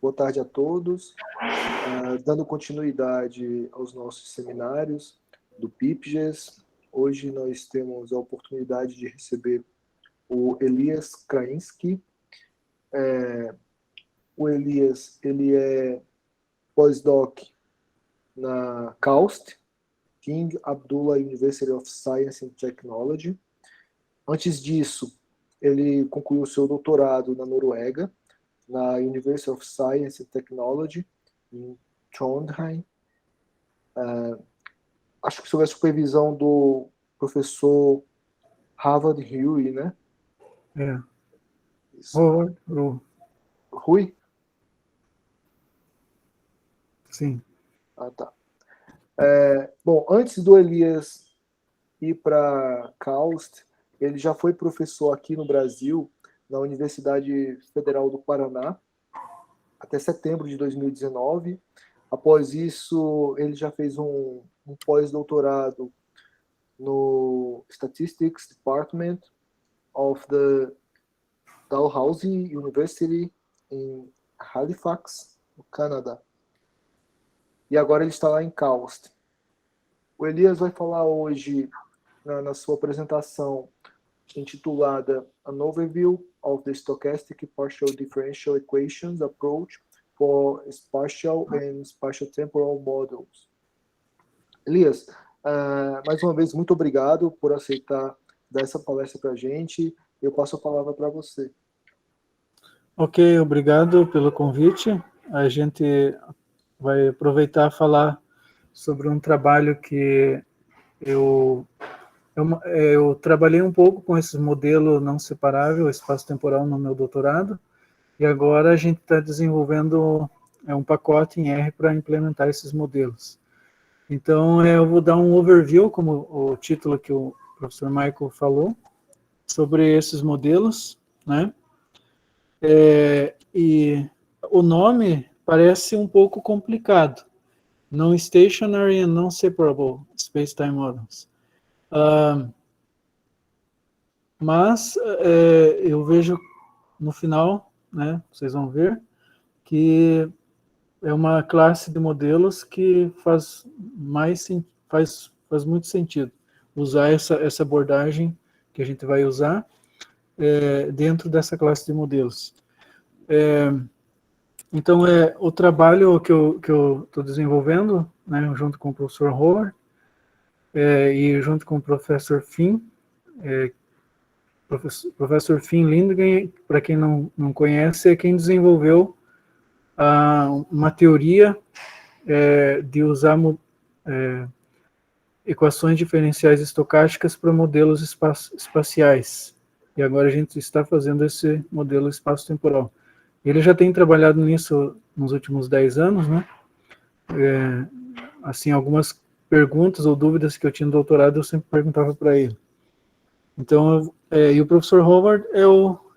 Boa tarde a todos. Dando continuidade aos nossos seminários do PIPGES, hoje nós temos a oportunidade de receber o Elias Krainsky. O Elias, ele é pós-doc na KAUST, King Abdullah University of Science and Technology. Antes disso, ele concluiu seu doutorado na Noruega, na University of Science and Technology, em Trondheim. Acho que sob a supervisão do professor Harvard Huey, né? Rui? Sim. Tá. Bom, antes do Elias ir para KAUST, ele já foi professor aqui no Brasil, na Universidade Federal do Paraná, até setembro de 2019. Após isso, ele já fez um pós-doutorado no Statistics Department of the Dalhousie University em Halifax, no Canadá. E agora ele está lá em KAUST. O Elias vai falar hoje, na sua apresentação, intitulada An Overview of the Stochastic Partial Differential Equations Approach for Spatial and Spatial Temporal Models. Elias, mais uma vez, muito obrigado por aceitar dar essa palestra para a gente. Eu passo a palavra para você. Ok, obrigado pelo convite. A gente vai aproveitar e falar sobre um trabalho que eu trabalhei um pouco com esse modelo não separável, espaço-temporal, no meu doutorado, e agora a gente está desenvolvendo um pacote em R para implementar esses modelos. Então, eu vou dar um overview, como o título que o professor Michael falou, sobre esses modelos, né? E o nome parece um pouco complicado. Non-stationary and non-separable space-time models. Mas eu vejo no final, né, vocês vão ver, que é uma classe de modelos que faz muito sentido usar essa abordagem que a gente vai usar dentro dessa classe de modelos. Então, o trabalho que eu estou desenvolvendo, né, junto com o professor Howard, e junto com o professor Finn, professor Finn Lindgren, para quem não conhece, é quem desenvolveu uma teoria de usar equações diferenciais estocásticas para modelos espaciais. E agora a gente está fazendo esse modelo espaço-temporal. Ele já tem trabalhado nisso nos últimos 10 anos, né? Assim, algumas perguntas ou dúvidas que eu tinha no doutorado, eu sempre perguntava para ele. Então, e o professor Howard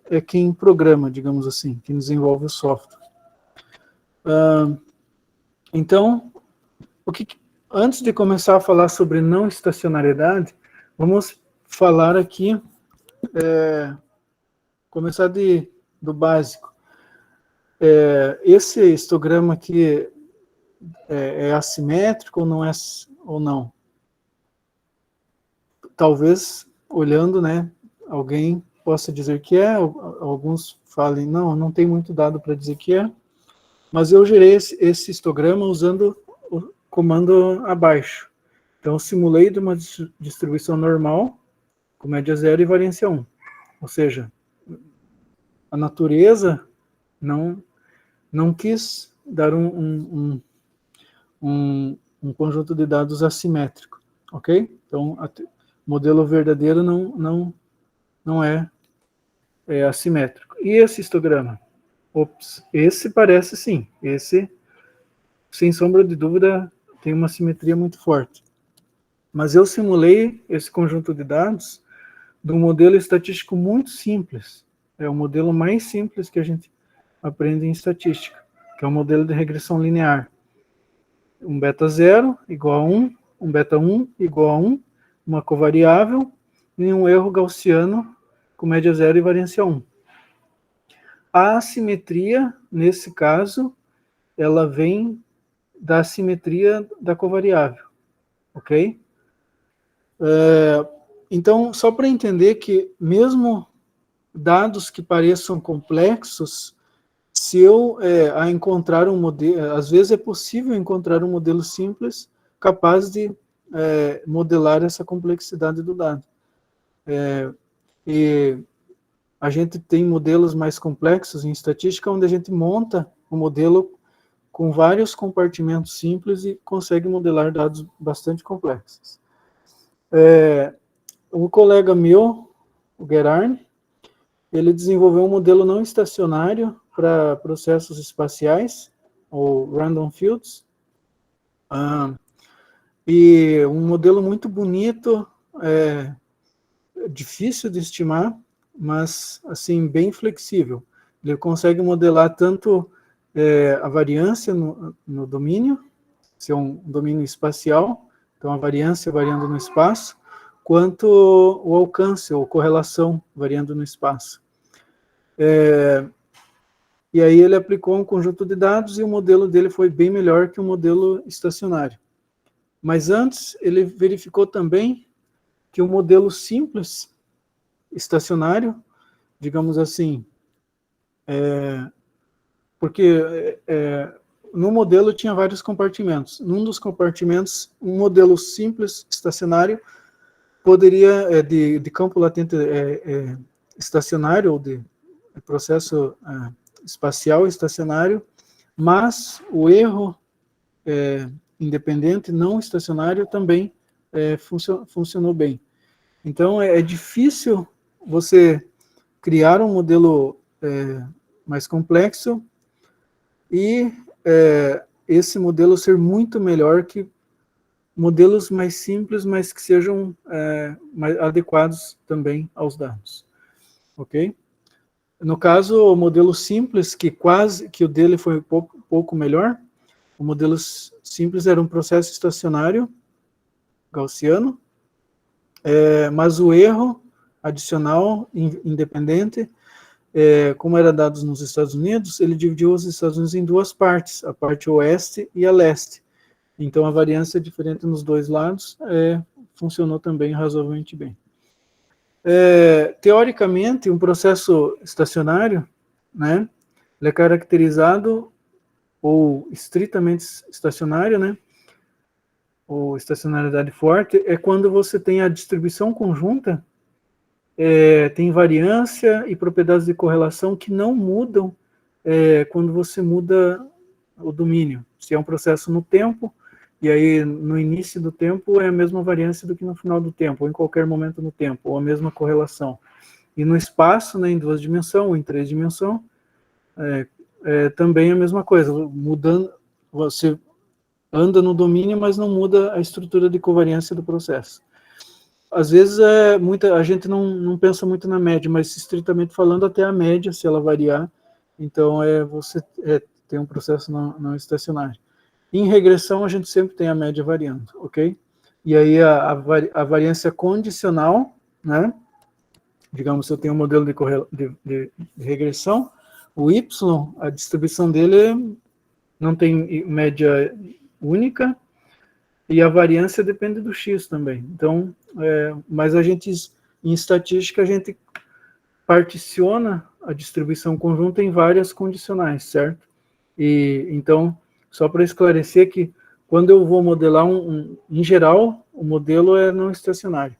é quem programa, digamos assim, quem desenvolve o software. Então, antes de começar a falar sobre não estacionariedade, vamos falar aqui, começar do básico. Esse histograma aqui é assimétrico ou não? Talvez, olhando, né, alguém possa dizer que alguns falem, não tem muito dado para dizer que é, mas eu gerei esse histograma usando o comando abaixo. Então, eu simulei de uma distribuição normal, com média 0 e variância 1. Ou seja, a natureza não quis dar um conjunto de dados assimétrico, ok? Então, o modelo verdadeiro não é assimétrico. E esse histograma? Esse parece sim. Esse, sem sombra de dúvida, tem uma simetria muito forte. Mas eu simulei esse conjunto de dados de um modelo estatístico muito simples. É o modelo mais simples que a gente aprende em estatística, que é o modelo de regressão linear. Um beta 0 igual a 1, um beta 1 igual a 1, uma covariável e um erro gaussiano com média 0 e variância 1. a assimetria, nesse caso, ela vem da assimetria da covariável, ok? Então, só para entender que mesmo dados que pareçam complexos, se eu encontrar um modelo, às vezes é possível encontrar um modelo simples capaz de modelar essa complexidade do dado. E a gente tem modelos mais complexos em estatística, onde a gente monta um modelo com vários compartimentos simples e consegue modelar dados bastante complexos. Um colega meu, o Gerard, ele desenvolveu um modelo não estacionário para processos espaciais, ou random fields, e um modelo muito bonito, difícil de estimar, mas assim bem flexível. Ele consegue modelar tanto a variância no domínio, se é um domínio espacial, então a variância variando no espaço, quanto o alcance ou correlação variando no espaço. E aí ele aplicou um conjunto de dados e o modelo dele foi bem melhor que o modelo estacionário. Mas antes, ele verificou também que o modelo simples estacionário, digamos assim, porque no modelo tinha vários compartimentos. Num dos compartimentos, um modelo simples estacionário poderia, de campo latente estacionário, ou de processo espacial estacionário, mas o erro independente não estacionário também funcionou bem. Então, é difícil você criar um modelo mais complexo e esse modelo ser muito melhor que modelos mais simples, mas que sejam mais adequados também aos dados. Ok? No caso, o modelo simples, que o dele foi um pouco melhor, o modelo simples era um processo estacionário gaussiano, mas o erro adicional, independente, como era dados nos Estados Unidos, ele dividiu os Estados Unidos em duas partes, a parte oeste e a leste. Então, a variância diferente nos dois lados funcionou também razoavelmente bem. Teoricamente, um processo estacionário, né, ele é caracterizado, ou estritamente estacionário, né, ou estacionariedade forte, é quando você tem a distribuição conjunta, tem variância e propriedades de correlação que não mudam quando você muda o domínio. Se é um processo no tempo, e aí no início do tempo é a mesma variância do que no final do tempo, ou em qualquer momento no tempo, ou a mesma correlação. E no espaço, né, em 2 dimensões ou em 3 dimensões, também é a mesma coisa, mudando, você anda no domínio, mas não muda a estrutura de covariância do processo. Às vezes a gente não pensa muito na média, mas estritamente falando, até a média, se ela variar, então você tem um processo não estacionário. Em regressão, a gente sempre tem a média variando, ok? E aí a variância condicional, né? Digamos, se eu tenho um modelo de regressão, o y, a distribuição dele não tem média única, e a variância depende do x também. Então, mas em estatística, a gente particiona a distribuição conjunta em várias condicionais, certo? E então, só para esclarecer que quando eu vou modelar em geral, o modelo é não estacionário.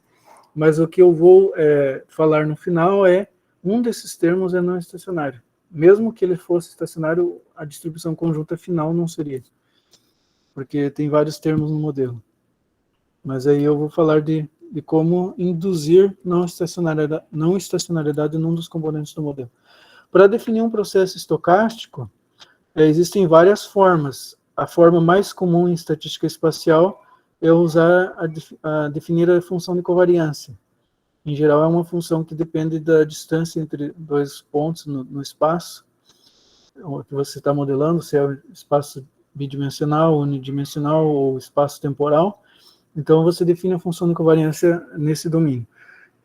Mas o que eu vou falar no final um desses termos é não estacionário. Mesmo que ele fosse estacionário, a distribuição conjunta final não seria. Porque tem vários termos no modelo. Mas aí eu vou falar de como induzir não estacionariedade num dos componentes do modelo. Para definir um processo estocástico, existem várias formas. A forma mais comum em estatística espacial é usar definir a função de covariância. Em geral, é uma função que depende da distância entre dois pontos no espaço que você está modelando, se é espaço bidimensional, unidimensional ou espaço temporal. Então, você define a função de covariância nesse domínio.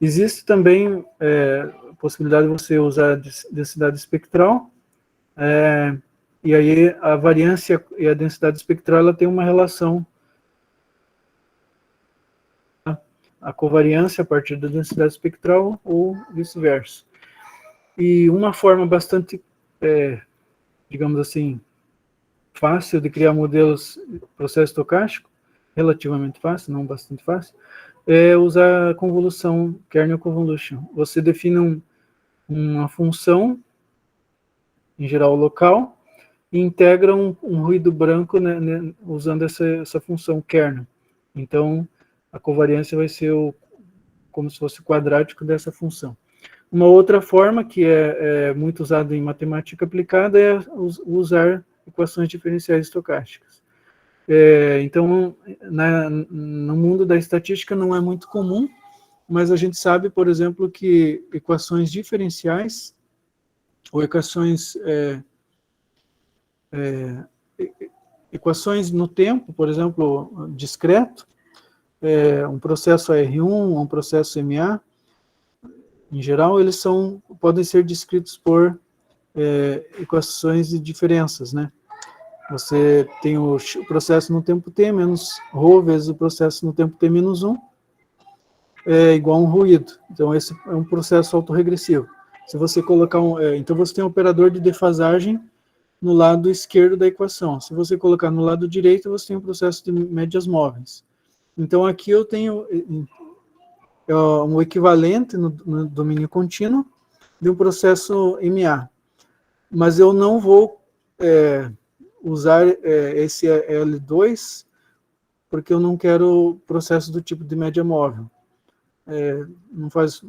Existe também possibilidade de você usar a densidade espectral, e aí a variância e a densidade espectral ela tem uma relação, a covariância a partir da densidade espectral ou vice-versa. E uma forma bastante, digamos assim, fácil de criar modelos processo estocástico, relativamente fácil, não bastante fácil, é usar a convolução, kernel convolution. Você define uma função, em geral local, e integra um ruído branco, né, usando essa função kernel. Então, a covariância vai ser como se fosse o quadrático dessa função. Uma outra forma, que é muito usada em matemática aplicada, é usar equações diferenciais estocásticas. Então, no mundo da estatística não é muito comum, mas a gente sabe, por exemplo, que equações diferenciais, ou equações no tempo, por exemplo, discreto, um processo R1, um processo MA, em geral, eles podem ser descritos por equações de diferenças, né? Você tem o processo no tempo t menos ρ vezes o processo no tempo t menos 1, é igual a um ruído. Então, esse é um processo autorregressivo. Se você colocar então, você tem um operador de defasagem no lado esquerdo da equação. Se você colocar no lado direito, você tem um processo de médias móveis. Então, aqui eu tenho um equivalente no domínio contínuo de um processo MA. Mas eu não vou usar esse L2 porque eu não quero processo do tipo de média móvel. Não faz...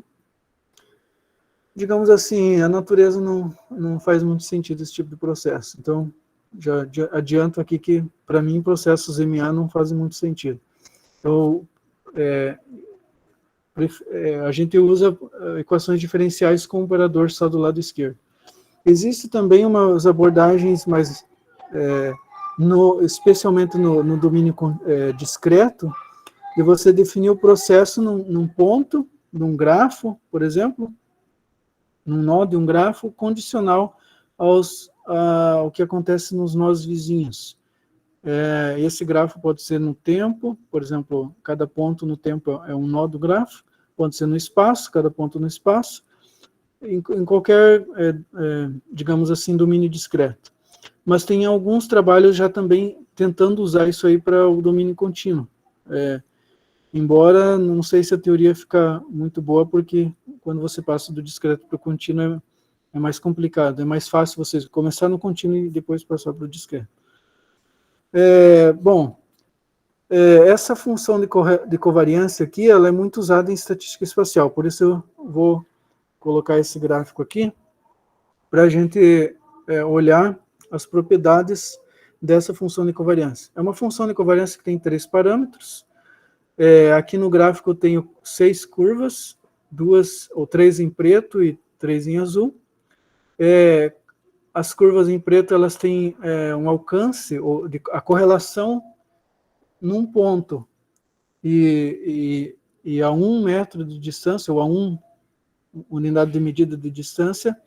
Digamos assim, a natureza não faz muito sentido esse tipo de processo. Então, já adianto aqui que, para mim, processos MA não fazem muito sentido. Então, a gente usa equações diferenciais com o operador só do lado esquerdo. Existe também umas abordagens mais, especialmente no domínio discreto, de você definir o processo num ponto, num grafo, por exemplo, num nó de um grafo condicional ao que acontece nos nós vizinhos. Esse grafo pode ser no tempo, por exemplo, cada ponto no tempo é um nó do grafo, pode ser no espaço, cada ponto no espaço, em qualquer, digamos assim, domínio discreto. Mas tem alguns trabalhos já também tentando usar isso aí para o domínio contínuo. Embora, não sei se a teoria fica muito boa, porque quando você passa do discreto para o contínuo é mais complicado, é mais fácil você começar no contínuo e depois passar para o discreto. Essa função de covariância aqui, ela é muito usada em estatística espacial, por isso eu vou colocar esse gráfico aqui, para a gente olhar as propriedades dessa função de covariância. É uma função de covariância que tem 3 parâmetros. Aqui no gráfico eu tenho 6 curvas, 2 ou 3 em preto e 3 em azul. As curvas em preto, elas têm um alcance, a correlação num ponto e a 1 metro de distância, ou a 1 unidade de medida de distância,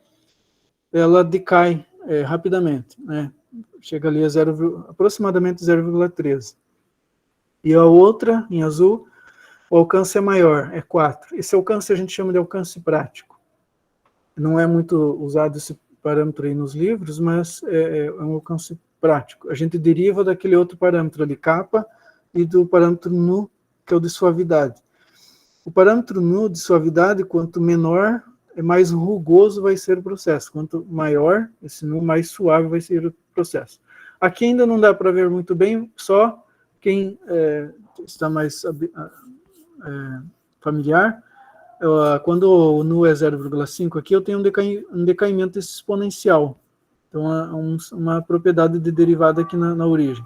ela decai rapidamente, né? Chega ali a aproximadamente 0,13. E a outra, em azul, o alcance é maior, é 4. Esse alcance a gente chama de alcance prático. Não é muito usado esse parâmetro aí nos livros, mas é um alcance prático. A gente deriva daquele outro parâmetro ali, kappa, e do parâmetro nu, que é o de suavidade. O parâmetro nu de suavidade, quanto menor, mais rugoso vai ser o processo. Quanto maior, esse nu, mais suave vai ser o processo. Aqui ainda não dá para ver muito bem, só quem está mais familiar, quando o nu é 0,5 aqui, eu tenho um decaimento exponencial. Então, é uma propriedade de derivada aqui na origem.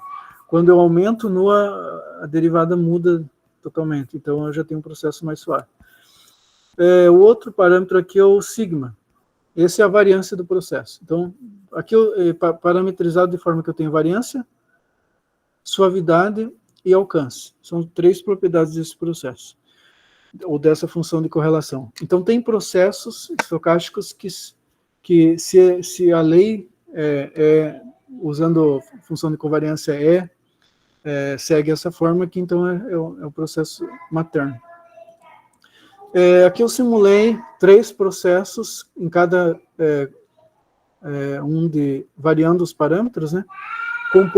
Quando eu aumento o nu, a derivada muda totalmente. Então, eu já tenho um processo mais suave. O outro parâmetro aqui é o sigma. Essa é a variância do processo. Então, aqui parametrizado de forma que eu tenho variância, suavidade e alcance. São 3 propriedades desse processo. ou dessa função de correlação. Então, tem processos estocásticos que se a lei usando função de covariância segue essa forma, que então é o processo materno. Aqui eu simulei 3 processos, em cada variando os parâmetros, né, com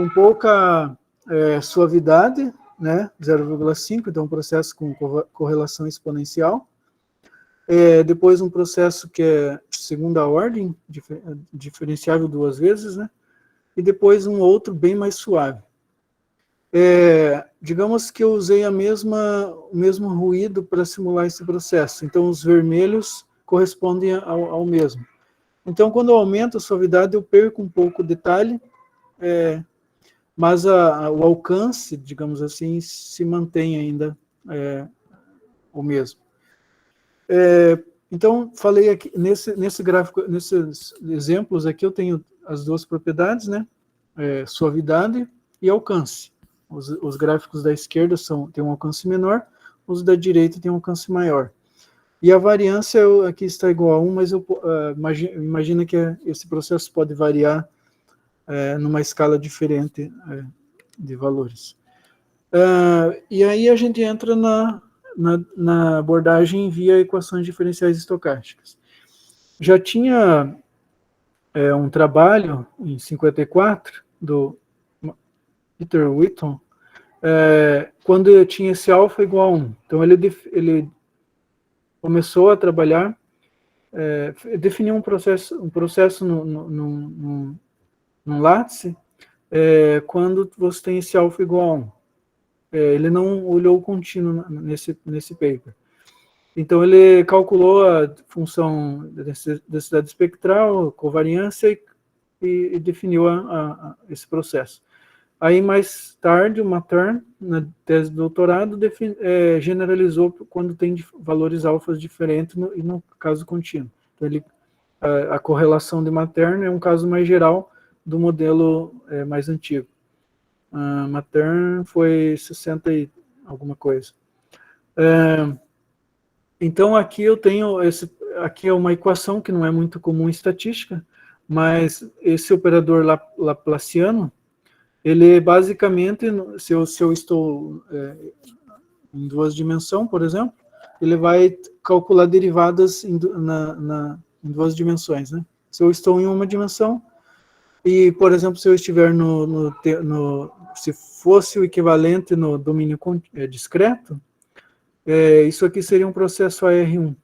pouca suavidade, né, 0,5, então um processo com correlação exponencial. Depois um processo que é segunda ordem, diferenciável 2 vezes, né, e depois um outro bem mais suave. Digamos que eu usei o mesmo ruído para simular esse processo, então os vermelhos correspondem ao mesmo. Então, quando eu aumento a suavidade, eu perco um pouco o detalhe, mas o alcance, digamos assim, se mantém ainda o mesmo. Então, falei aqui, nesse gráfico, nesses exemplos aqui, eu tenho as 2 propriedades, né? Suavidade e alcance. Os gráficos da esquerda têm um alcance menor, os da direita têm um alcance maior. E a variância aqui está igual a 1, mas imagina que esse processo pode variar numa escala diferente de valores. E aí a gente entra na abordagem via equações diferenciais estocásticas. Já tinha um trabalho em 54 do Peter Wheaton, quando eu tinha esse alfa igual a 1. Então ele começou a trabalhar, definiu um processo num látice, quando você tem esse alfa igual a 1. Ele não olhou o contínuo nesse paper. Então, ele calculou a função de densidade espectral, covariância, e definiu esse processo. Aí, mais tarde, o Matern, na tese de doutorado, generalizou quando tem valores alfas diferentes e no caso contínuo. Então, a correlação de Matern é um caso mais geral do modelo mais antigo. Matern foi 60 e alguma coisa. Então, aqui eu tenho, aqui é uma equação que não é muito comum em estatística, mas esse operador laplaciano, ele basicamente, se eu estou em 2 dimensões, por exemplo, ele vai calcular derivadas em 2 dimensões, né? Se eu estou em uma dimensão, e, por exemplo, se eu estiver se fosse o equivalente no domínio discreto, isso aqui seria um processo AR1,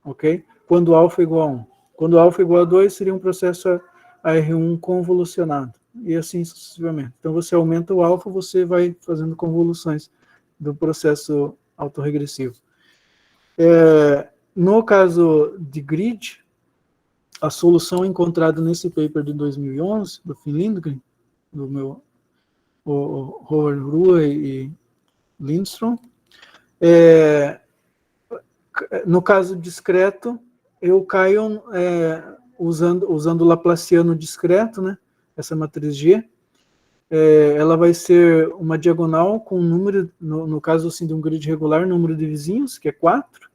ok? Quando alfa é igual a 1. Quando alfa é igual a 2, seria um processo AR1 convolucionado, e assim sucessivamente. Então, você aumenta o alfa, você vai fazendo convoluções do processo autorregressivo. No caso de grid, a solução encontrada nesse paper de 2011, do Finn Lindgren, do meu Howard Rue e Lindstrom, no caso discreto, eu caio usando o Laplaciano discreto, né, essa matriz G, ela vai ser uma diagonal com número, no caso assim, de um grid regular, número de vizinhos, que é 4,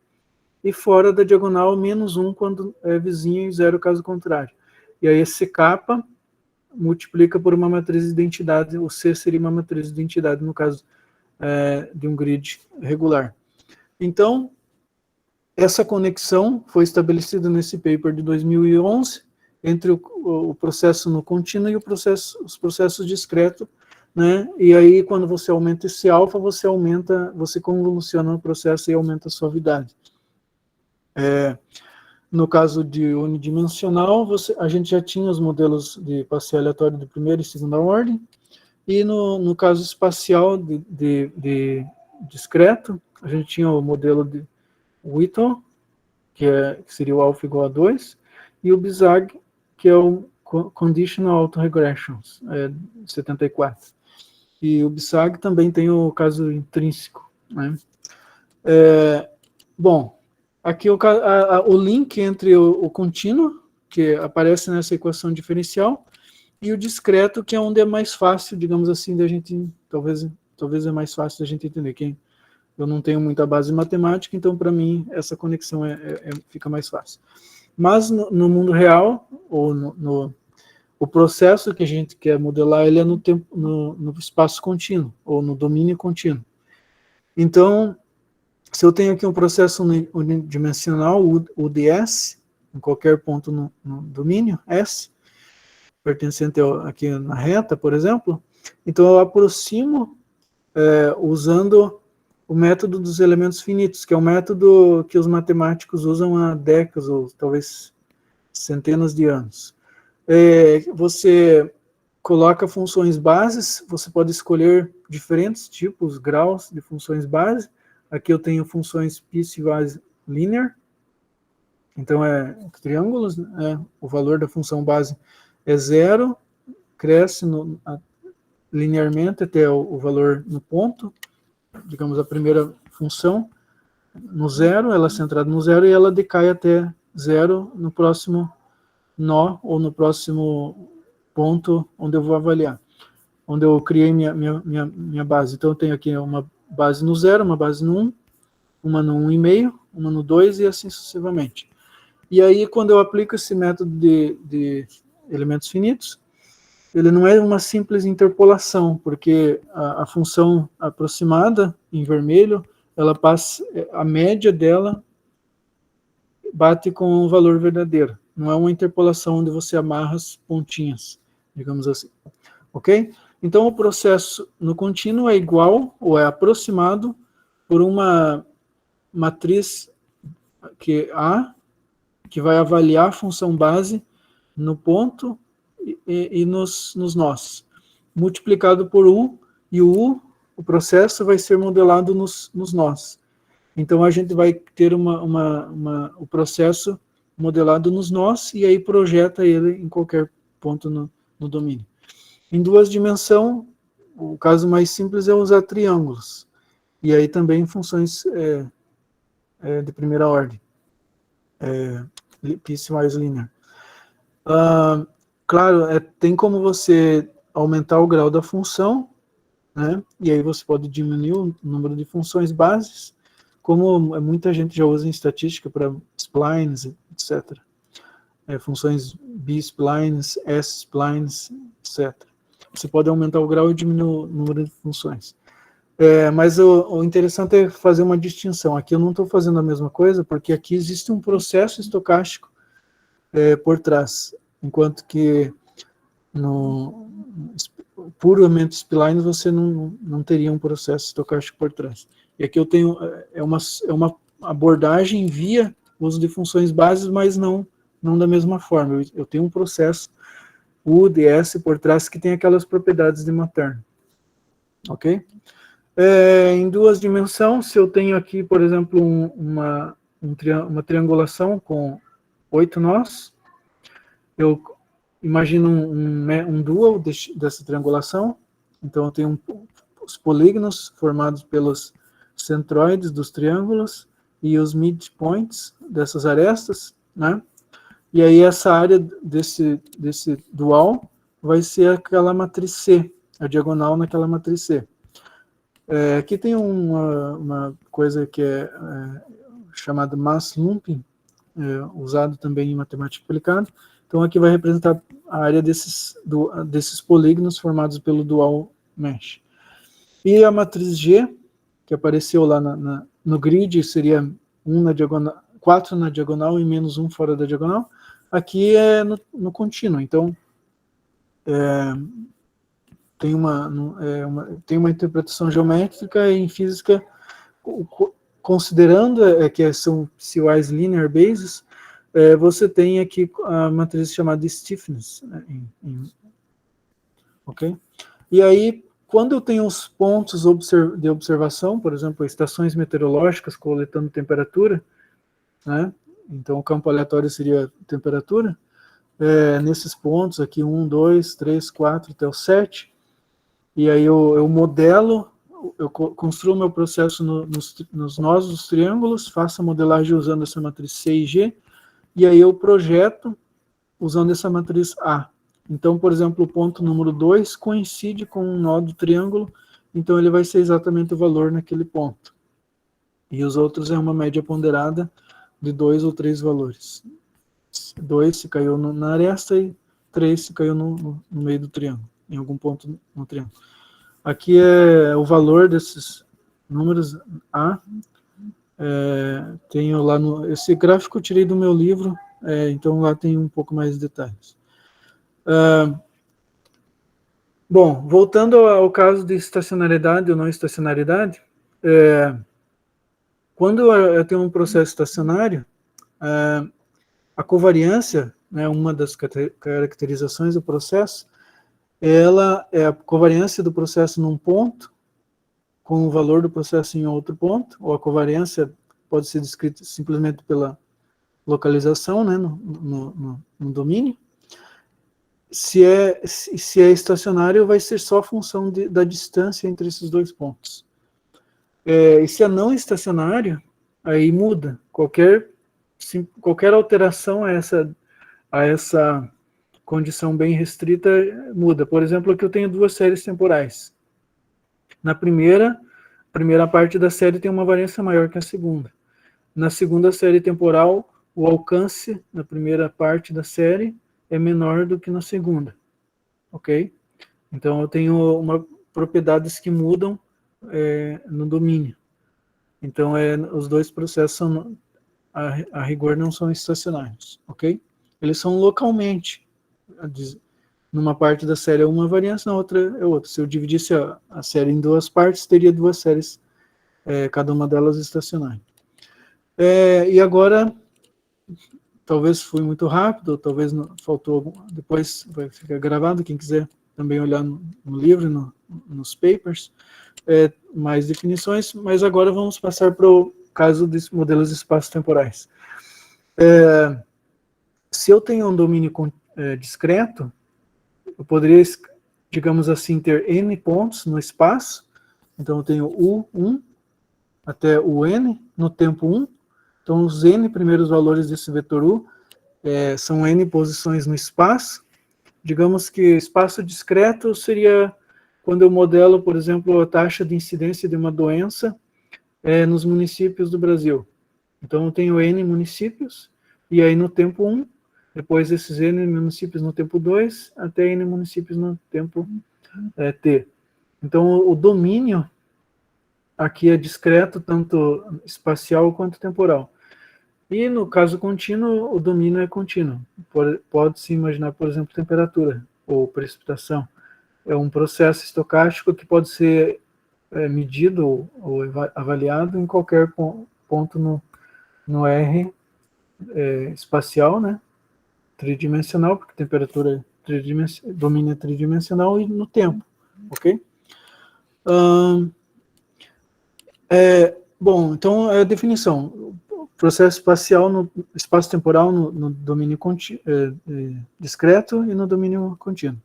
e fora da diagonal menos 1 quando é vizinho e 0 caso contrário. E aí esse K multiplica por uma matriz de identidade, o C seria uma matriz de identidade no caso de um grid regular. Então, essa conexão foi estabelecida nesse paper de 2011 entre o processo no contínuo e os processos discretos, né? E aí, quando você aumenta esse alfa, você convoluciona o processo e aumenta a suavidade. No caso de unidimensional, a gente já tinha os modelos de passeio aleatório de primeira e segunda ordem, e no caso espacial de discreto, a gente tinha o modelo de Wheaton, que seria o alfa igual a 2, e o BZAG, que é o Conditional Autoregressions, 74. E o BZAG também tem o caso intrínseco, né? Bom, aqui o link entre o contínuo, que aparece nessa equação diferencial, e o discreto, que é onde é mais fácil, digamos assim, da gente talvez talvez é mais fácil da gente entender. Eu não tenho muita base em matemática, então para mim essa conexão fica mais fácil. Mas no mundo real, ou o processo que a gente quer modelar, ele é no espaço contínuo, ou no domínio contínuo. Então, se eu tenho aqui um processo unidimensional, UDS, em qualquer ponto no domínio S, pertencente aqui na reta, por exemplo, então eu aproximo usando o método dos elementos finitos, que é um método que os matemáticos usam há décadas, ou talvez centenas de anos. Você coloca funções bases, você pode escolher diferentes tipos, graus de funções base. Aqui eu tenho funções piecewise linear, então triângulos, o valor da função base é 0, cresce linearmente até o valor no ponto, digamos a primeira função no 0, ela é centrada no 0 e ela decai até 0 no próximo nó ou no próximo ponto onde eu vou avaliar, onde eu criei minha base. Então eu tenho aqui uma base no 0, uma base no 1, uma no 1,5, uma no 2 e assim sucessivamente. E aí quando eu aplico esse método de elementos finitos, ele não é uma simples interpolação, porque a função aproximada, em vermelho, ela passa, a média dela bate com o valor verdadeiro. Não é uma interpolação onde você amarra as pontinhas, digamos assim. Ok? Então, o processo no contínuo é igual, ou é aproximado, por uma matriz que vai avaliar a função base no ponto e nos nós, multiplicado por U, e o processo vai ser modelado nos nós. Então, a gente vai ter o processo modelado nos nós, e aí projeta ele em qualquer ponto no domínio. Em duas dimensões, o caso mais simples é usar triângulos, e aí também funções de primeira ordem, piecewise linear. Claro, tem como você aumentar o grau da função, né? E aí você pode diminuir o número de funções bases, como muita gente já usa em estatística para splines, etc. Funções B-splines, S-splines, etc. Você pode aumentar o grau e diminuir o número de funções. Mas o interessante é fazer uma distinção. Aqui eu não estou fazendo a mesma coisa, porque aqui existe um processo estocástico por trás, enquanto que no puramente spline você não teria um processo estocástico por trás. E aqui eu tenho uma abordagem via uso de funções bases, mas não da mesma forma. Eu tenho um processo UDS por trás que tem aquelas propriedades de Matern. Ok? Em duas dimensões, se eu tenho aqui, por exemplo, uma triangulação com 8 nós, eu imagino um dual dessa triangulação. Então eu tenho os polígonos formados pelos centroides dos triângulos e os midpoints dessas arestas, né? E aí essa área desse dual vai ser aquela matriz C, a diagonal naquela matriz C. Aqui tem uma coisa que é chamada mass lumping, usado também em matemática aplicada. Então aqui vai representar a área desses polígonos formados pelo dual mesh. E a matriz G, que apareceu lá no grid, seria 4 na diagonal e menos 1 fora da diagonal. Aqui é no contínuo. Então, tem uma interpretação geométrica e em física, considerando que são piecewise linear bases, você tem aqui a matriz chamada stiffness. Ok? E aí, quando eu tenho os pontos de observação, por exemplo, estações meteorológicas coletando temperatura, né? Então o campo aleatório seria temperatura, nesses pontos aqui, 1, 2, 3, 4 até o 7, e aí eu modelo, eu construo meu processo nos nós dos triângulos, faço a modelagem usando essa matriz C e G, e aí eu projeto usando essa matriz A. Então, por exemplo, o ponto número 2 coincide com um nó do triângulo então ele vai ser exatamente o valor naquele ponto. E os outros é uma média ponderada de 2 ou 3 valores. 2 se caiu na aresta e 3 se caiu no meio do triângulo, em algum ponto no triângulo. Aqui é o valor desses números A. Tenho lá esse gráfico eu tirei do meu livro, então lá tem um pouco mais de detalhes. Bom, voltando ao caso de estacionariedade ou não estacionariedade, quando eu tenho um processo estacionário, a covariância, né, uma das caracterizações do processo, ela é a covariância do processo num ponto com o valor do processo em outro ponto, ou a covariância pode ser descrita simplesmente pela localização, né, no domínio. Se é estacionário, vai ser só a função da distância entre esses dois pontos. E se é não estacionário, aí muda. Qualquer alteração a essa condição bem restrita muda. Por exemplo, aqui eu tenho duas séries temporais. Na primeira parte da série tem uma variância maior que a segunda. Na segunda série temporal, o alcance na primeira parte da série é menor do que na segunda. Ok? Então, eu tenho propriedades que mudam no domínio. Então, os dois processos, a rigor, não são estacionários. Ok? Eles são localmente. Numa parte da série é uma variância, na outra é outra. Se eu dividisse a série em duas partes, teria duas séries, cada uma delas estacionária. E agora, talvez fui muito rápido, talvez faltou algum, depois vai ficar gravado, quem quiser também olhar no livro, nos papers, mais definições, mas agora vamos passar para o caso dos modelos espaço-temporais. Se eu tenho um domínio discreto, eu poderia, digamos assim, ter n pontos no espaço. Então, eu tenho U1 até o n no tempo 1. Então, os n primeiros valores desse vetor U são n posições no espaço. Digamos que espaço discreto seria quando eu modelo, por exemplo, a taxa de incidência de uma doença nos municípios do Brasil. Então, eu tenho n municípios, e aí no tempo 1, depois esses n municípios no tempo 2, até n municípios no tempo t. Então, o domínio aqui é discreto, tanto espacial quanto temporal. E no caso contínuo, o domínio é contínuo. Pode-se imaginar, por exemplo, temperatura ou precipitação. É um processo estocástico que pode ser medido ou avaliado em qualquer ponto no R espacial, né? Tridimensional, porque temperatura domínio é tridimensional, e no tempo, ok? Bom, então a definição: processo espacial espaço-temporal no domínio discreto e no domínio contínuo.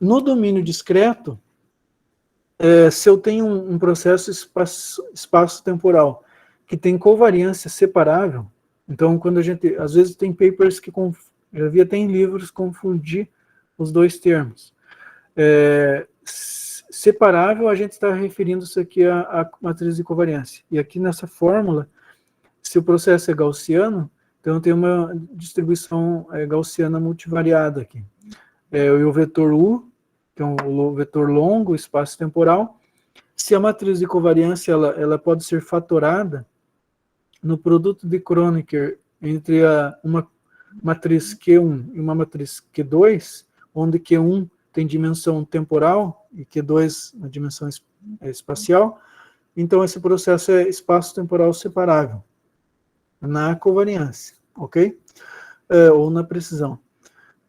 No domínio discreto, se eu tenho um processo espaço-temporal que tem covariância separável, então quando às vezes tem papers que já vi até em livros confundir os dois termos. Separável, a gente está referindo-se aqui à matriz de covariância. E aqui nessa fórmula, se o processo é gaussiano, então eu tenho uma distribuição gaussiana multivariada aqui. E o vetor U, que é um vetor longo, espaço-temporal. Se a matriz de covariância ela pode ser fatorada no produto de Kronecker entre uma matriz Q1 e uma matriz Q2, onde Q1 tem dimensão temporal e Q2 na dimensão espacial, então esse processo é espaço-temporal separável na covariância, ok? Ou na precisão.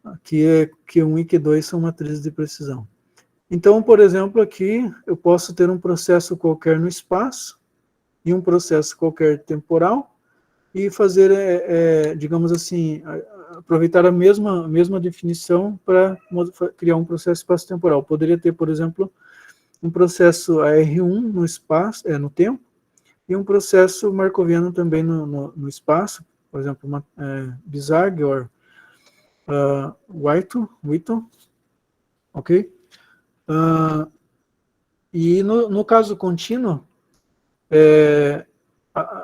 Aqui Q1 e Q2 são matrizes de precisão. Então, por exemplo, aqui eu posso ter um processo qualquer no espaço e um processo qualquer temporal e fazer, digamos assim, aproveitar a mesma definição para criar um processo espaço-temporal. Poderia ter, por exemplo, um processo R1 no espaço, no tempo, e um processo marcoviano também no espaço, por exemplo, Bizarre ou Witten, ok? E no caso contínuo,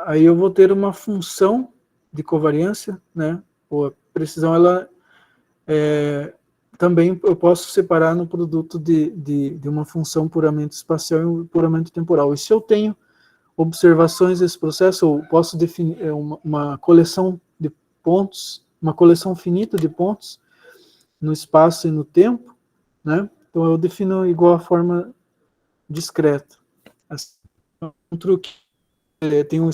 aí eu vou ter uma função de covariância, né? Ou a precisão, ela também eu posso separar no produto de uma função puramente espacial e puramente temporal. E se eu tenho observações desse processo, eu posso definir uma coleção de pontos, uma coleção finita de pontos no espaço e no tempo, né? Então eu defino igual a forma discreta. Um truque tem um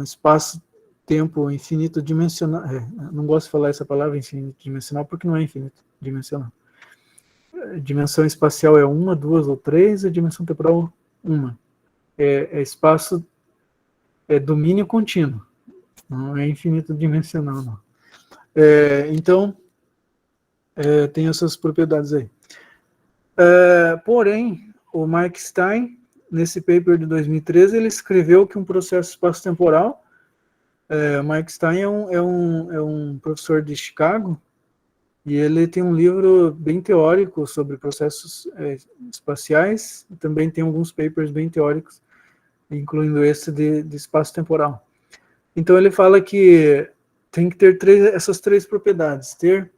espaço-tempo infinito dimensional. Não gosto de falar essa palavra infinito dimensional porque não é infinito dimensional. A dimensão espacial é 1, 2 ou 3, a dimensão temporal 1. Espaço, domínio contínuo, não é infinito dimensional, não. Então, tem essas propriedades aí. Porém, o Mike Stein, nesse paper de 2013, ele escreveu que um processo espaço-temporal, Mike Stein é um professor de Chicago, e ele tem um livro bem teórico sobre processos espaciais, e também tem alguns papers bem teóricos, incluindo esse de espaço-temporal. Então ele fala que tem que ter essas três propriedades, ter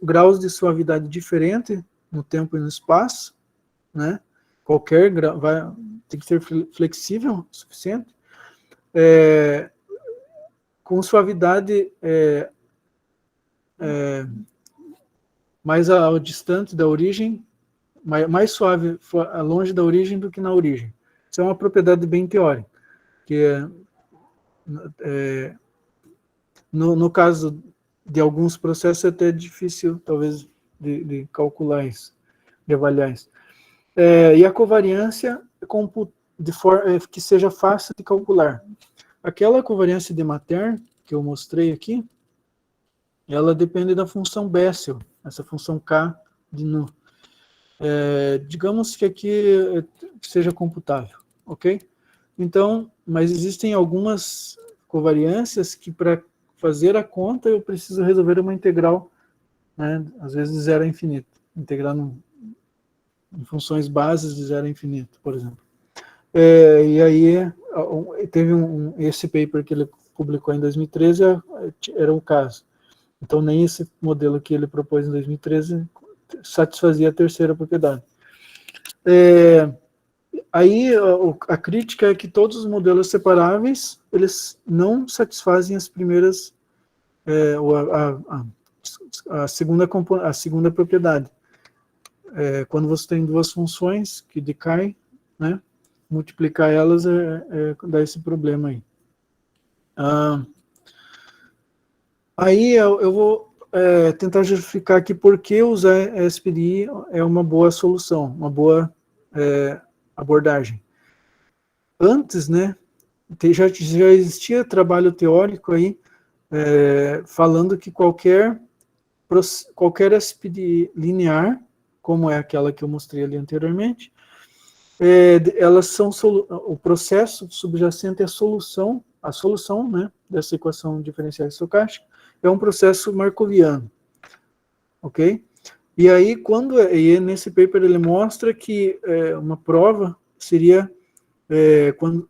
graus de suavidade diferente no tempo e no espaço, né? Qualquer grau tem que ser flexível o suficiente, com suavidade mais ao distante da origem, mais suave longe da origem do que na origem. Isso é uma propriedade bem teórica, que no caso de alguns processos é até difícil, talvez, de calcular isso, de avaliar isso. E a covariância de forma que seja fácil de calcular. Aquela covariância de Matern, que eu mostrei aqui, ela depende da função Bessel, essa função K de nu. Digamos que aqui seja computável, ok? Então, mas existem algumas covariâncias que para fazer a conta eu preciso resolver uma integral, né, às vezes de 0 a infinito, integrar em funções bases de 0 a infinito, por exemplo. E aí teve esse paper que ele publicou em 2013 era o caso. Então nem esse modelo que ele propôs em 2013 satisfazia a terceira propriedade. Aí a crítica é que todos os modelos separáveis eles não satisfazem as primeiras a segunda propriedade. Quando você tem duas funções que decaem, né, multiplicar elas dá esse problema aí. Aí eu vou tentar justificar aqui por que usar SPDI é uma boa solução, uma boa abordagem. Antes, né, já existia trabalho teórico aí falando que qualquer SPDI linear, como é aquela que eu mostrei ali anteriormente, elas são o processo subjacente à solução, a solução, né, dessa equação diferencial estocástica é um processo markoviano, ok? E aí nesse paper ele mostra que uma prova seria quando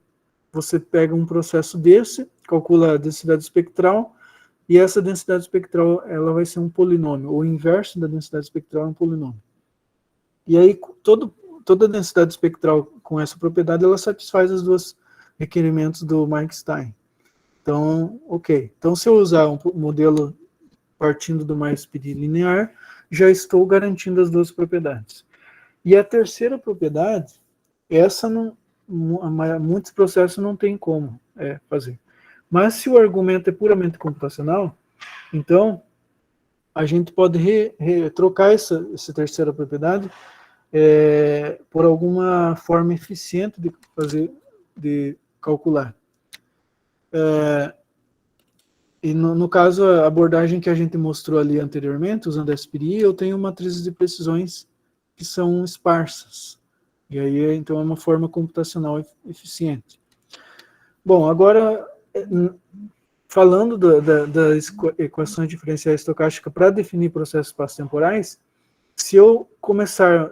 você pega um processo desse, calcula a densidade espectral, e essa densidade espectral ela vai ser um polinômio, o inverso da densidade espectral é um polinômio. E aí toda densidade espectral com essa propriedade, ela satisfaz os dois requerimentos do Mike Stein. Então, ok. Então, se eu usar um modelo partindo do MySPD linear, já estou garantindo as duas propriedades. E a terceira propriedade, essa muitos processos não tem como fazer. Mas se o argumento é puramente computacional, então a gente pode trocar essa terceira propriedade por alguma forma eficiente de calcular. E no caso, a abordagem que a gente mostrou ali anteriormente, usando a SPDI, eu tenho matrizes de precisões que são esparsas. E aí, então, é uma forma computacional eficiente. Bom, agora, falando das equações diferenciais estocásticas para definir processos espaço-temporais, se eu começar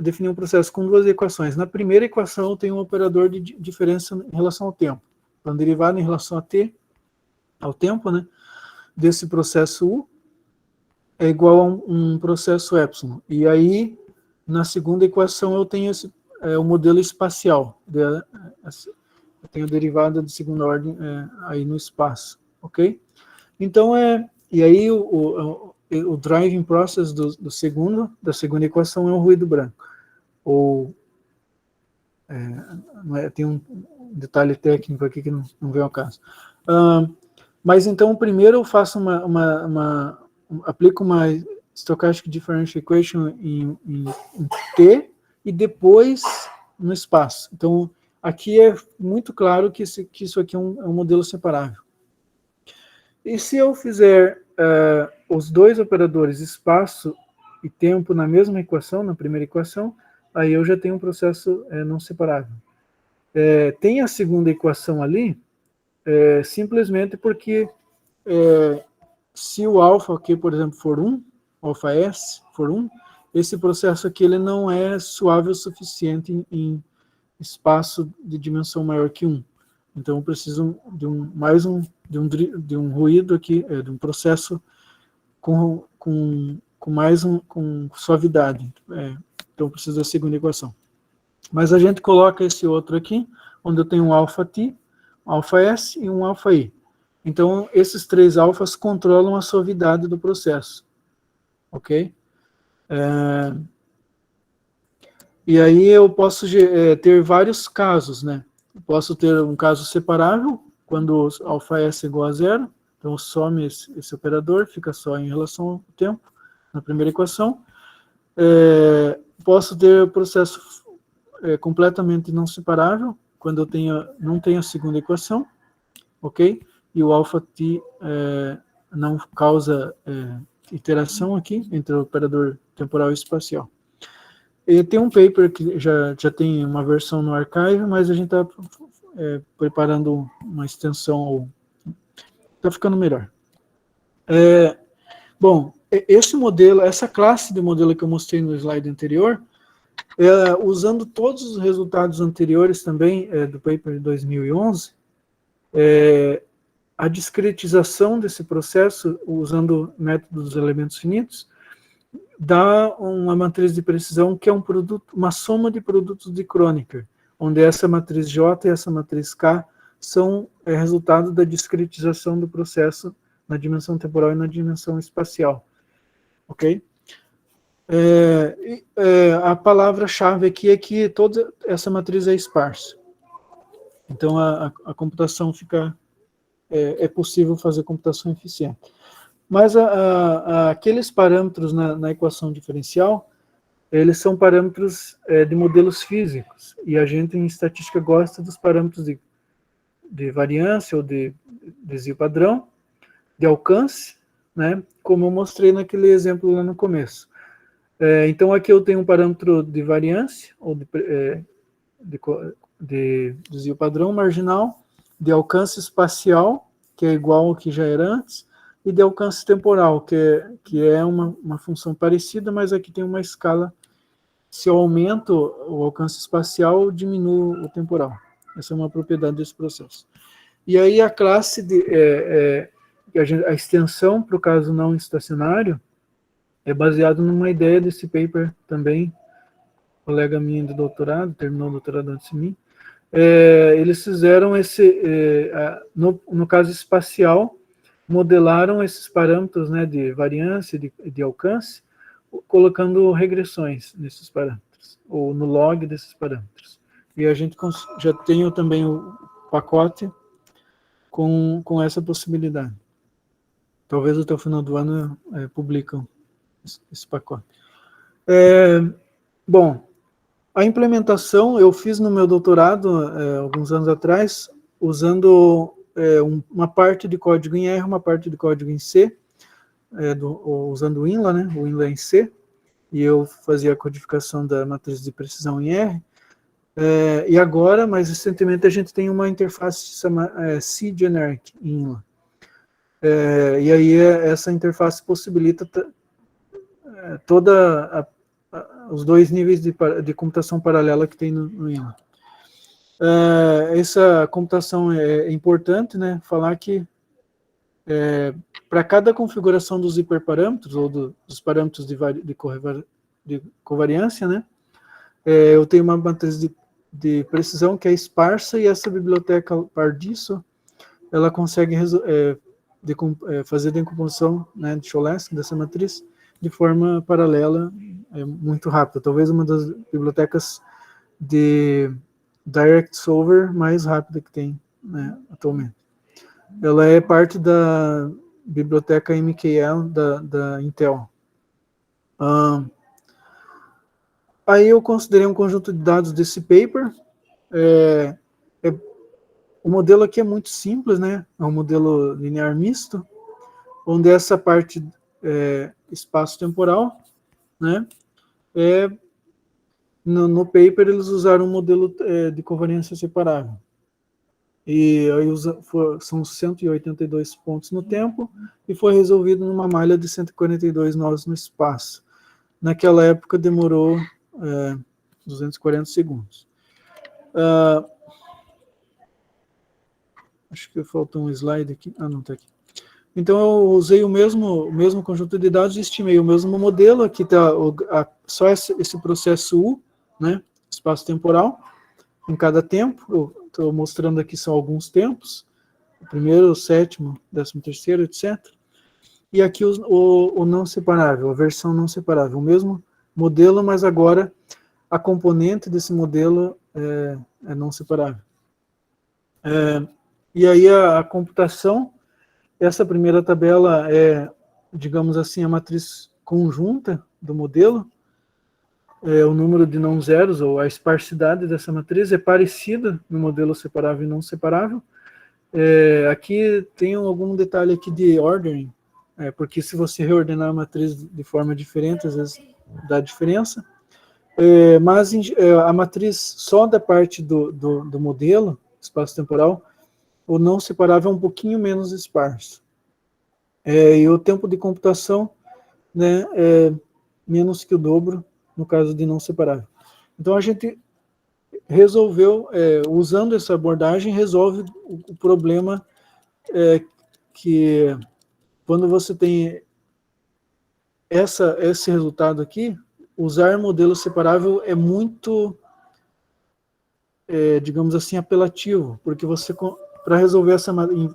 definir um processo com duas equações. Na primeira equação, eu tenho um operador de diferença em relação ao tempo. Então, derivada em relação a t, ao tempo, né, desse processo u, é igual a um processo epsilon. E aí, na segunda equação, eu tenho o modelo espacial. Eu tenho a derivada de segunda ordem aí no espaço, ok? Então, e aí o driving process da segunda equação é um ruído branco. Ou, tem um detalhe técnico aqui que não vem ao caso. Mas então, primeiro eu faço aplico uma stochastic differential equation em T e depois no espaço. Então, aqui é muito claro que isso aqui é um modelo separável. E se eu fizer os dois operadores, espaço e tempo, na mesma equação, na primeira equação, aí eu já tenho um processo não separável. Tem a segunda equação ali, simplesmente porque se o alfa aqui, por exemplo, for 1, alfa S for 1, esse processo aqui ele não é suave o suficiente em espaço de dimensão maior que 1. Então, eu preciso de um ruído aqui, de um processo com suavidade. Então, eu preciso da segunda equação. Mas a gente coloca esse outro aqui, onde eu tenho um alfa t, um alfa s e um alfa i. Então, esses três alfas controlam a suavidade do processo. Ok? E aí eu posso ter vários casos, né? Eu posso ter um caso separável, quando alfa s é igual a zero, então eu somo esse operador, fica só em relação ao tempo, na primeira equação. Posso ter o processo completamente não separável, quando eu não tenho a segunda equação, ok? E o alfa t não causa iteração aqui entre o operador temporal e espacial. E tem um paper que já tem uma versão no archive, mas a gente está preparando uma extensão, está ficando melhor. Bom, esse modelo, essa classe de modelo que eu mostrei no slide anterior, usando todos os resultados anteriores também do paper de 2011, a discretização desse processo, usando o método dos elementos finitos, dá uma matriz de precisão que é uma soma de produtos de Kronecker, onde essa matriz J e essa matriz K são resultado da discretização do processo na dimensão temporal e na dimensão espacial. Ok? A palavra-chave aqui é que toda essa matriz é esparsa. Então, a computação fica... É possível fazer computação eficiente. Mas aqueles parâmetros na equação diferencial, eles são parâmetros de modelos físicos, e a gente em estatística gosta dos parâmetros de variância ou de desvio padrão, de alcance, né, como eu mostrei naquele exemplo lá no começo. Então aqui eu tenho um parâmetro de variância, ou de desvio padrão marginal, de alcance espacial, que é igual ao que já era antes, e de alcance temporal, que é uma função parecida, mas aqui tem uma escala. Se eu aumento o alcance espacial, eu diminuo o temporal. Essa é uma propriedade desse processo. E aí a classe, a extensão para o caso não estacionário, é baseado numa ideia desse paper também, colega minha de doutorado, terminou o doutorado antes de mim. Eles fizeram no caso espacial, modelaram esses parâmetros, né, de variância, de alcance, colocando regressões nesses parâmetros, ou no log desses parâmetros. E a gente já tem também o pacote com essa possibilidade. Talvez até o final do ano publicam esse pacote. Bom, a implementação eu fiz no meu doutorado, alguns anos atrás, usando uma parte de código em R, uma parte de código em C, usando o INLA, né? O INLA é em C, e eu fazia a codificação da matriz de precisão em R. E agora, mais recentemente, a gente tem uma interface que se chama C-Generic em INLA. E aí essa interface possibilita toda os dois níveis de computação paralela que tem no IMA. Essa computação é importante, né? Falar que para cada configuração dos hiperparâmetros, ou dos parâmetros de covariância, né? Eu tenho uma matriz de precisão que é esparsa, e essa biblioteca, a par disso, ela consegue fazer a decomposição, né, de Cholesky, dessa matriz, de forma paralela, muito rápida. Talvez uma das bibliotecas de direct solver mais rápida que tem, né, atualmente. Ela é parte da biblioteca MKL da Intel. Aí eu considerei um conjunto de dados desse paper. O modelo aqui é muito simples, né? É um modelo linear misto, onde essa parte espaço-temporal, né? No paper eles usaram um modelo de covariância separável. E aí são 182 pontos no tempo, e foi resolvido numa malha de 142 nós no espaço. Naquela época demorou 240 segundos. Acho que faltou um slide aqui. Não, está aqui. Então eu usei o mesmo conjunto de dados e estimei o mesmo modelo. Aqui está só esse processo U, né, espaço temporal, em cada tempo. Eu estou mostrando aqui só alguns tempos, o primeiro, o sétimo, 13º, etc. E aqui o não separável, a versão não separável, o mesmo modelo, mas agora a componente desse modelo é não separável. E aí a computação, essa primeira tabela é, digamos assim, a matriz conjunta do modelo. O número de não zeros, ou a esparsidade dessa matriz, é parecida no modelo separável e não separável. Aqui tem algum detalhe aqui de ordering, porque se você reordenar a matriz de forma diferente, às vezes dá diferença. Mas a matriz só da parte do modelo, espaço-temporal, o não separável é um pouquinho menos esparso. E o tempo de computação, né, é menos que o dobro, no caso de não separável. Então a gente resolveu, usando essa abordagem, resolve o problema que quando você tem esse resultado aqui, usar modelo separável é muito, digamos assim, apelativo, porque você, para resolver essa matriz,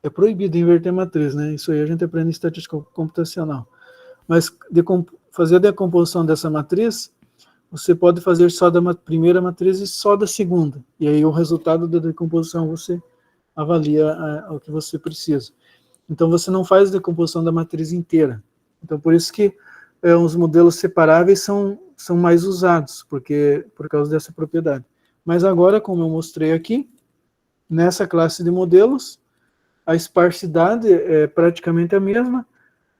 é proibido inverter matriz, né? Isso aí a gente aprende em estatística computacional. Mas fazer a decomposição dessa matriz, você pode fazer só da primeira matriz e só da segunda. E aí o resultado da decomposição você avalia o que você precisa. Então você não faz a decomposição da matriz inteira. Então por isso que os modelos separáveis são mais usados, por causa dessa propriedade. Mas agora, como eu mostrei aqui, nessa classe de modelos, a esparsidade é praticamente a mesma,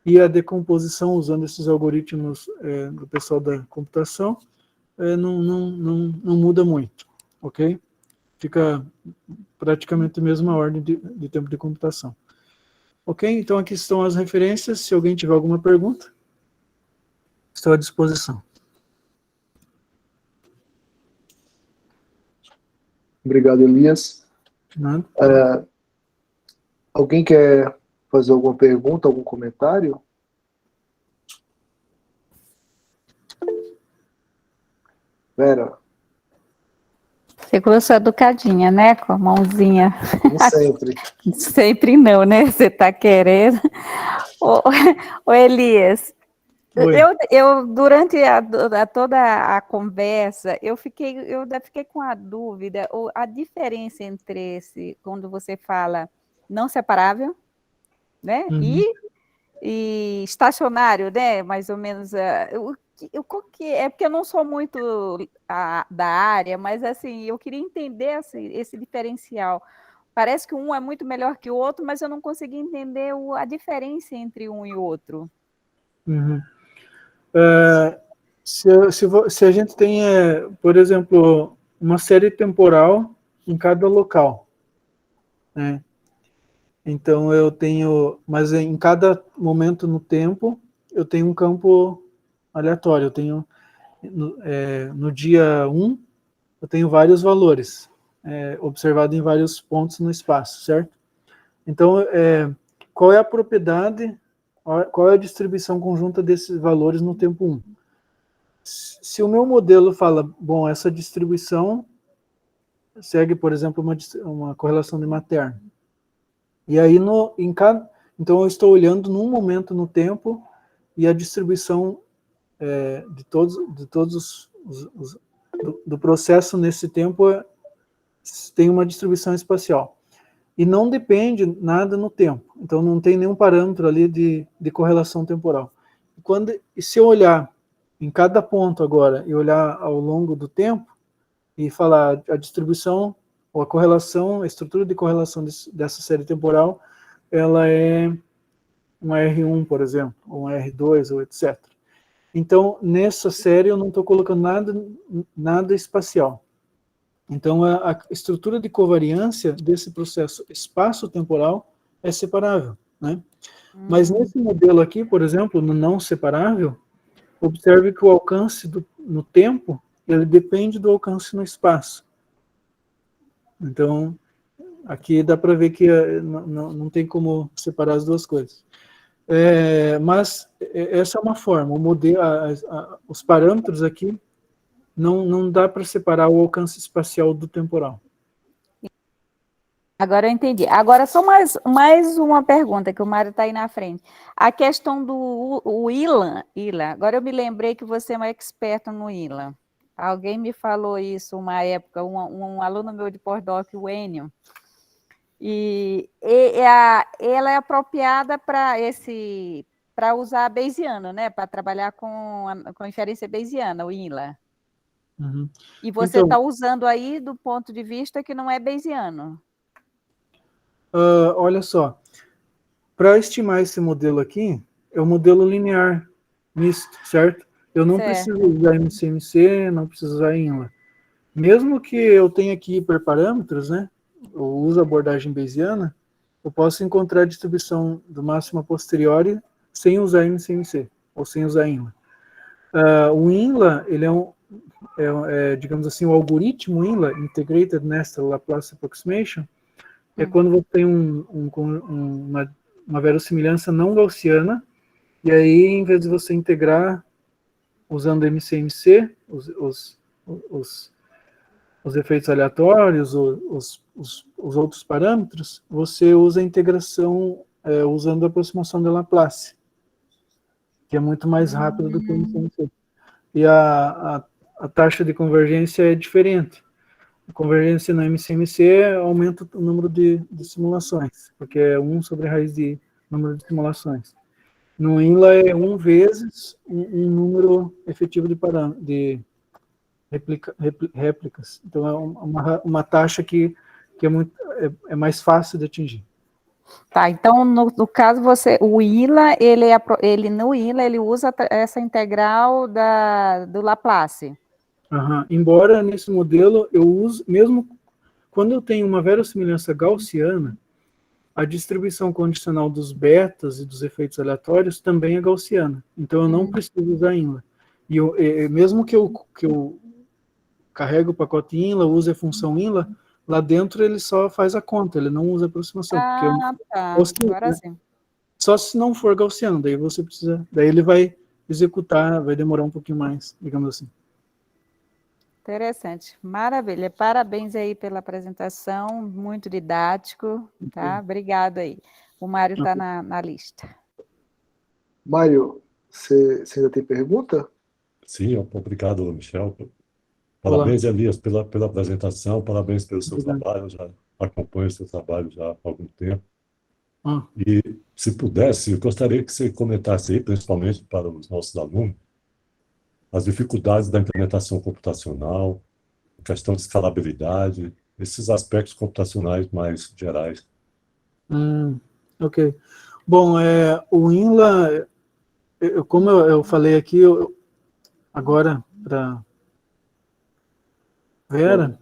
e a decomposição, usando esses algoritmos do pessoal da computação, não muda muito, ok? Fica praticamente a mesma ordem de tempo de computação. Ok? Então aqui estão as referências. Se alguém tiver alguma pergunta, estou à disposição. Obrigado, Elias. Nada. Alguém quer fazer alguma pergunta, algum comentário? Vera? Você começou educadinha, né? Com a mãozinha. Como sempre. Sempre não, né? Você está querendo. Ô Elias, eu durante toda a conversa, eu fiquei com a dúvida, a diferença entre quando você fala não separável, né? Uhum. E estacionário, né? Mais ou menos. É porque eu não sou muito da área, mas assim, eu queria entender esse diferencial. Parece que um é muito melhor que o outro, mas eu não consegui entender a diferença entre um e outro. Uhum. Se a gente tem, por exemplo, uma série temporal em cada local, né? Então eu tenho, mas em cada momento no tempo, eu tenho um campo aleatório. Eu tenho, no dia 1, eu tenho vários valores, observado em vários pontos no espaço, certo? Então, qual é a propriedade, qual é a distribuição conjunta desses valores no tempo 1? Se o meu modelo fala, bom, essa distribuição segue, por exemplo, uma correlação de Matern. E aí, então, eu estou olhando num momento no tempo e a distribuição do processo nesse tempo tem uma distribuição espacial. E não depende nada no tempo. Então, não tem nenhum parâmetro ali de correlação temporal. E se eu olhar em cada ponto agora e olhar ao longo do tempo e falar a distribuição ou a correlação, a estrutura de correlação dessa série temporal, ela é um R1, por exemplo, ou um R2, ou etc. Então, nessa série eu não estou colocando nada espacial. Então, a estrutura de covariância desse processo espaço-temporal é separável, né? Mas nesse modelo aqui, por exemplo, no não separável, observe que o alcance no tempo, ele depende do alcance no espaço. Então, aqui dá para ver que não tem como separar as duas coisas. Mas essa é uma forma, o modelo, os parâmetros aqui, não dá para separar o alcance espacial do temporal. Agora eu entendi. Agora, só mais uma pergunta, que o Mário está aí na frente. A questão do ILAN, agora eu me lembrei que você é uma experta no ILAN. Alguém me falou isso uma época, um aluno meu de pós-doc, o Enio, ela é apropriada para usar Bayesiano, né? Para trabalhar com inferência Bayesiana, o ILAN. Uhum. E você está usando aí do ponto de vista que não é Bayesiano. Olha só, para estimar esse modelo aqui, é um modelo linear misto, certo? Eu não preciso usar MCMC, não preciso usar INLA. Mesmo que eu tenha aqui hiperparâmetros, né? Eu uso a abordagem bayesiana, eu posso encontrar a distribuição do máximo a posteriori sem usar MCMC, ou sem usar INLA. O INLA, ele digamos assim, o algoritmo INLA, Integrated Nested Laplace Approximation, é quando você tem uma verossimilhança não gaussiana, e aí, em vez de você integrar usando MCMC, os efeitos aleatórios, os outros parâmetros, você usa a integração usando a aproximação de Laplace, que é muito mais rápido do que o MCMC. E a taxa de convergência é diferente. A convergência no MCMC aumenta o número de simulações, porque é 1 sobre a raiz de número de simulações. No INLA é 1 vezes um número efetivo de réplicas. Então é uma taxa que é mais fácil de atingir. Tá, então no caso o INLA, no INLA ele usa essa integral do Laplace. Embora nesse modelo eu uso, mesmo quando eu tenho uma verossimilhança gaussiana, a distribuição condicional dos betas e dos efeitos aleatórios também é gaussiana. Então eu não preciso usar INLA. E mesmo que eu carregue o pacote INLA, use a função INLA, lá dentro ele só faz a conta, ele não usa a aproximação. Agora sim. Só se não for gaussiano, daí ele vai executar, vai demorar um pouquinho mais, digamos assim. Interessante, maravilha. Parabéns aí pela apresentação, muito didático, tá? Obrigado aí. O Mário está na lista. Mário, você ainda tem pergunta? Sim, obrigado, Michel. Parabéns, Elias, pela apresentação, parabéns pelo seu trabalho, já acompanho o seu trabalho já há algum tempo. E, se pudesse, eu gostaria que você comentasse aí, principalmente para os nossos alunos, as dificuldades da implementação computacional, a questão de escalabilidade, esses aspectos computacionais mais gerais. Ok. Bom, o INLA, como eu falei aqui, agora para Vera,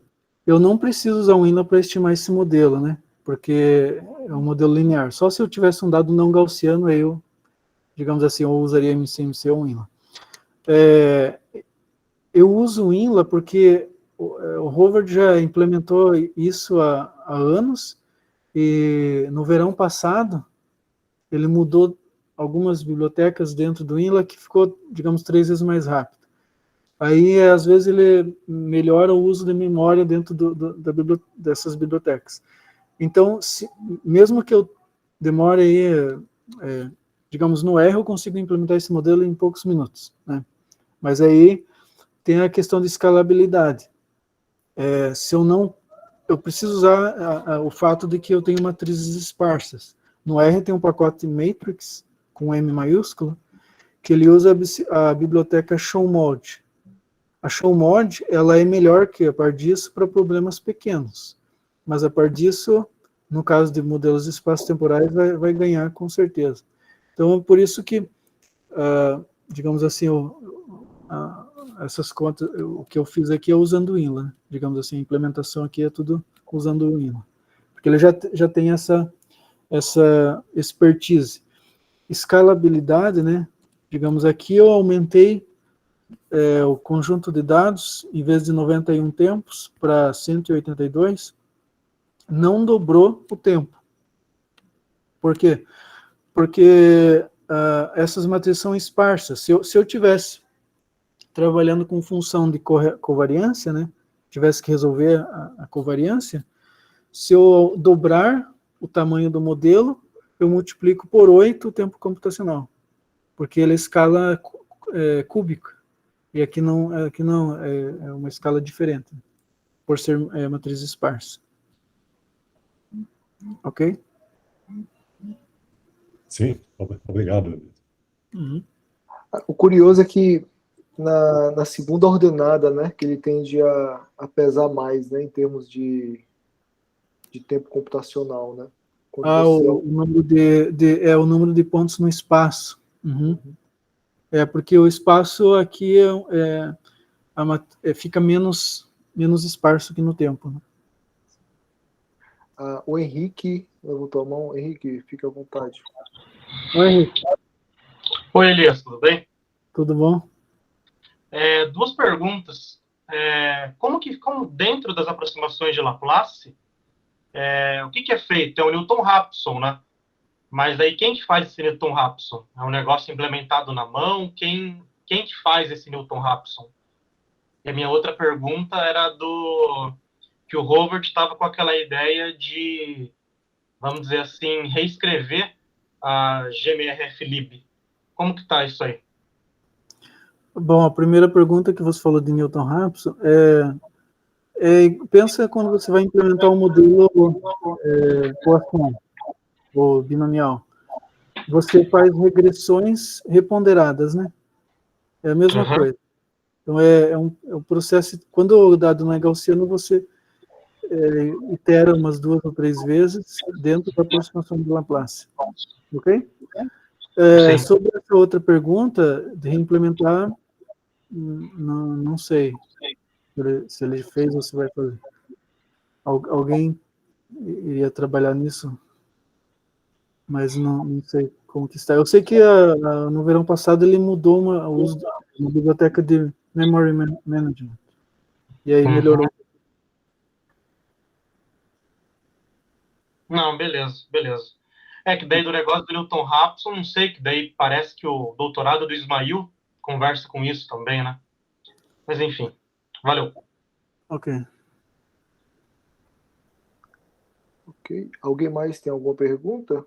eu não preciso usar um INLA para estimar esse modelo, né? Porque é um modelo linear. Só se eu tivesse um dado não gaussiano, digamos assim, eu usaria MCMC ou um INLA. Eu uso o Inla porque o Howard já implementou isso há anos, e no verão passado ele mudou algumas bibliotecas dentro do Inla que ficou, digamos, 3 vezes mais rápido. Aí, às vezes, ele melhora o uso de memória dentro dessas bibliotecas. Então, mesmo que eu demore aí, digamos, no R, eu consigo implementar esse modelo em poucos minutos, né? Mas aí tem a questão de escalabilidade. Se eu não... Eu preciso usar o fato de que eu tenho matrizes esparsas. No R tem um pacote matrix, com M maiúsculo, que ele usa a biblioteca showmod. A showmod, ela é melhor que a Pardisso para problemas pequenos. Mas a Pardisso, no caso de modelos espaço-temporais, vai ganhar com certeza. Então, é por isso que, digamos assim, essas contas, o que eu fiz aqui é usando o Inla, né? Digamos assim, a implementação aqui é tudo usando o Inla. Porque ele já tem essa expertise. Escalabilidade, né? Digamos, aqui eu aumentei o conjunto de dados, em vez de 91 tempos para 182, não dobrou o tempo. Por quê? Porque essas matrizes são esparsas. Se eu tivesse trabalhando com função de covariância, né, tivesse que resolver a covariância, se eu dobrar o tamanho do modelo, eu multiplico por 8 o tempo computacional, porque ele é escala cúbica, e aqui não é uma escala diferente, por ser matriz esparsa. Ok? Sim, obrigado. Uhum. O curioso é que na segunda ordenada, né, que ele tende a pesar mais, né, em termos de tempo computacional, né? Quando você... O número de pontos no espaço. Uhum. Porque o espaço aqui fica menos esparso que no tempo, né? O Henrique levantou a mão. Henrique, fica à vontade. Oi, Henrique. Oi, Elias, tudo bem? Tudo bom? 2 perguntas. Como dentro das aproximações de Laplace, o que é feito? É o Newton-Raphson, né? Mas aí quem que faz esse Newton-Raphson? É um negócio implementado na mão? Quem que faz esse Newton-Raphson? E a minha outra pergunta era que o Howard estava com aquela ideia de, vamos dizer assim, reescrever a GMRF-lib. Como que está isso aí? Bom, a primeira pergunta que você falou de Newton-Raphson pensa quando você vai implementar um modelo Poisson, ou binomial. Você faz regressões reponderadas, né? É a mesma coisa. Então, é um processo... Quando o dado não é gaussiano, você itera umas 2 ou 3 vezes dentro da aproximação de Laplace. Ok? Sobre essa outra pergunta, de reimplementar, não sei se ele fez ou se vai fazer. Alguém iria trabalhar nisso, mas não sei como que está. Eu sei que no verão passado ele mudou o uso da biblioteca de Memory Management, e aí melhorou. Não, beleza. Que daí do negócio do Newton-Raphson, não sei, que daí parece que o doutorado do Ismail conversa com isso também, né? Mas enfim, valeu. Ok. Alguém mais tem alguma pergunta?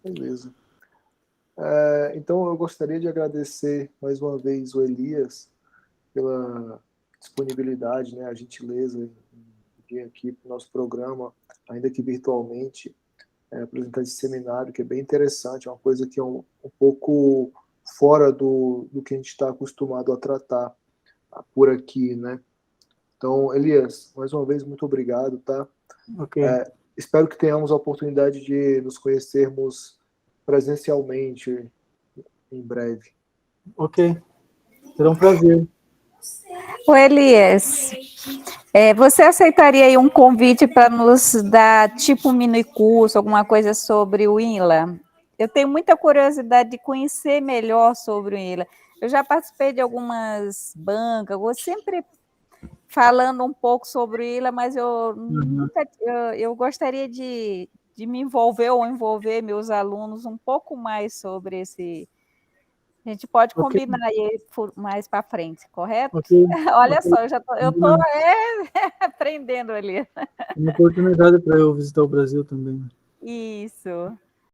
Beleza. Então eu gostaria de agradecer mais uma vez o Elias pela disponibilidade, né, a gentileza em vir aqui para o nosso programa, ainda que virtualmente, apresentar esse seminário, que é bem interessante, é uma coisa que é um pouco fora do que a gente está acostumado a tratar por aqui, né? Então, Elias, mais uma vez, muito obrigado, tá? Ok. Espero que tenhamos a oportunidade de nos conhecermos presencialmente em breve. Ok. Será um prazer. Ô, Elias, Você aceitaria aí um convite para nos dar tipo um mini curso, alguma coisa sobre o INLA? Eu tenho muita curiosidade de conhecer melhor sobre o INLA. Eu já participei de algumas bancas, vou sempre falando um pouco sobre o INLA, mas eu gostaria de me envolver ou envolver meus alunos um pouco mais sobre esse. A gente pode combinar aí mais para frente, correto? Olha só, eu estou aprendendo ali. Uma oportunidade para eu visitar o Brasil também. Isso.